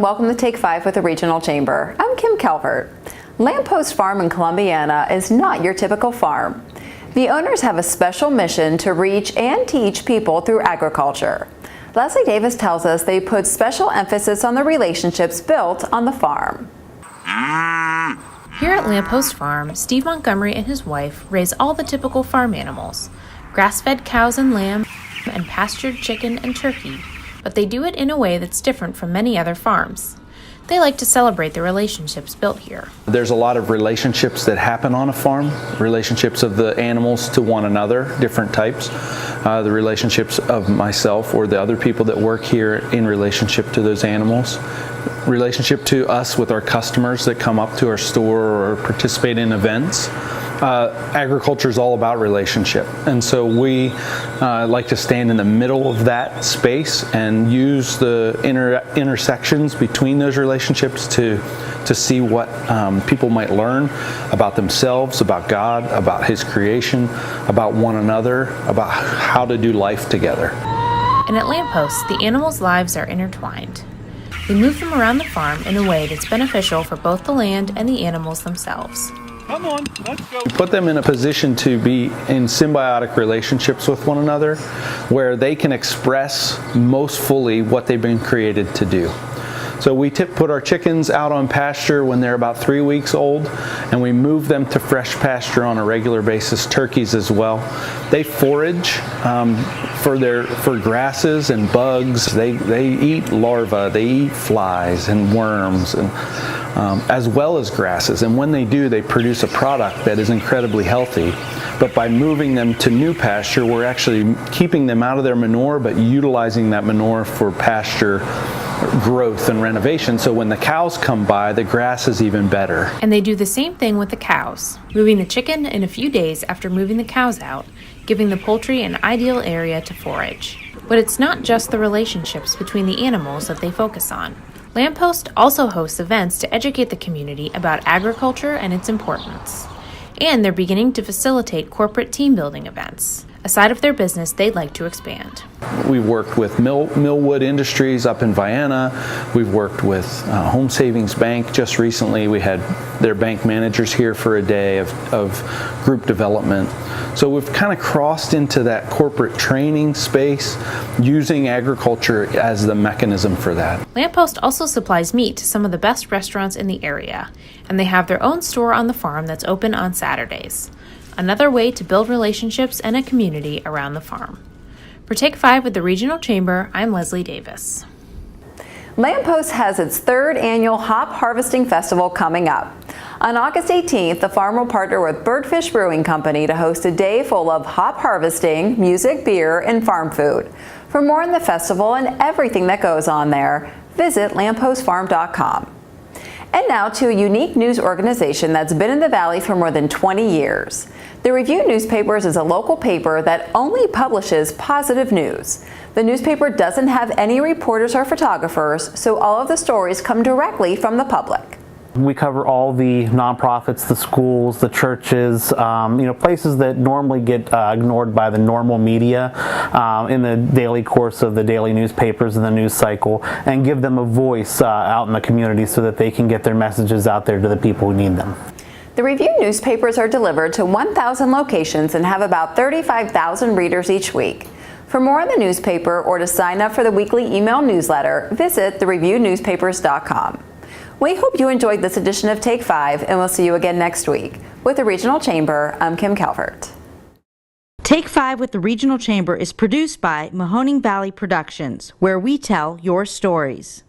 welcome to Take 5 with the Regional Chamber. I'm Kim Calvert. Lamppost Farm in Columbiana is not your typical farm. The owners have a special mission to reach and teach people through agriculture. Leslie Davis tells us they put special emphasis on the relationships built on the farm. Here at Lamppost Farm, Steve Montgomery and his wife raise all the typical farm animals, grass-fed cows and lamb, and pastured chicken and turkey, but they do it in a way that's different from many other farms. They like to celebrate the relationships built here. There's a lot of relationships that happen on a farm, relationships of the animals to one another, different types, the relationships of myself or the other people that work here in relationship to those animals, relationship to us with our customers that come up to our store or participate in events. Agriculture is all about relationship, and so we like to stand in the middle of that space and use the intersections between those relationships to see what people might learn about themselves, about God, about His creation, about one another, about how to do life together. And at Lamppost, the animals' lives are intertwined. We move them around the farm in a way that's beneficial for both the land and the animals themselves. Come on, let's go. Put them in a position to be in symbiotic relationships with one another where they can express most fully what they've been created to do. So we put our chickens out on pasture when they're about 3 weeks old, and we move them to fresh pasture on a regular basis, turkeys as well. They forage for grasses and bugs. They eat larvae, they eat flies and worms, and as well as grasses. And when they do, they produce a product that is incredibly healthy. But by moving them to new pasture, we're actually keeping them out of their manure, but utilizing that manure for pasture growth and renovation. So when the cows come by, the grass is even better. And they do the same thing with the cows, moving the chicken in a few days after moving the cows out, giving the poultry an ideal area to forage. But it's not just the relationships between the animals that they focus on. Lamppost also hosts events to educate the community about agriculture and its importance. And they're beginning to facilitate corporate team building events, a side of their business they'd like to expand. We've worked with Millwood Industries up in Vienna. We've worked with Home Savings Bank. Just recently we had their bank managers here for a day of group development. So we've kind of crossed into that corporate training space using agriculture as the mechanism for that. Lamppost also supplies meat to some of the best restaurants in the area, and they have their own store on the farm that's open on Saturdays. Another way to build relationships and a community around the farm. For Take 5 with the Regional Chamber, I'm Leslie Davis. Lamppost has its third annual Hop Harvesting Festival coming up. On August 18th, the farm will partner with Birdfish Brewing Company to host a day full of hop harvesting, music, beer, and farm food. For more on the festival and everything that goes on there, visit lamppostfarm.com. And now to a unique news organization that's been in the Valley for more than 20 years. The Review Newspapers is a local paper that only publishes positive news. The newspaper doesn't have any reporters or photographers, so all of the stories come directly from the public. We cover all the nonprofits, the schools, the churches, places that normally get ignored by the normal media in the daily course of the daily newspapers and the news cycle, and give them a voice out in the community so that they can get their messages out there to the people who need them. The Review newspapers are delivered to 1,000 locations and have about 35,000 readers each week. For more on the newspaper or to sign up for the weekly email newsletter, visit thereviewNewspapers.com. We hope you enjoyed this edition of Take 5, and we'll see you again next week. With the Regional Chamber, I'm Kim Calvert. Take 5 with the Regional Chamber is produced by Mahoning Valley Productions, where we tell your stories.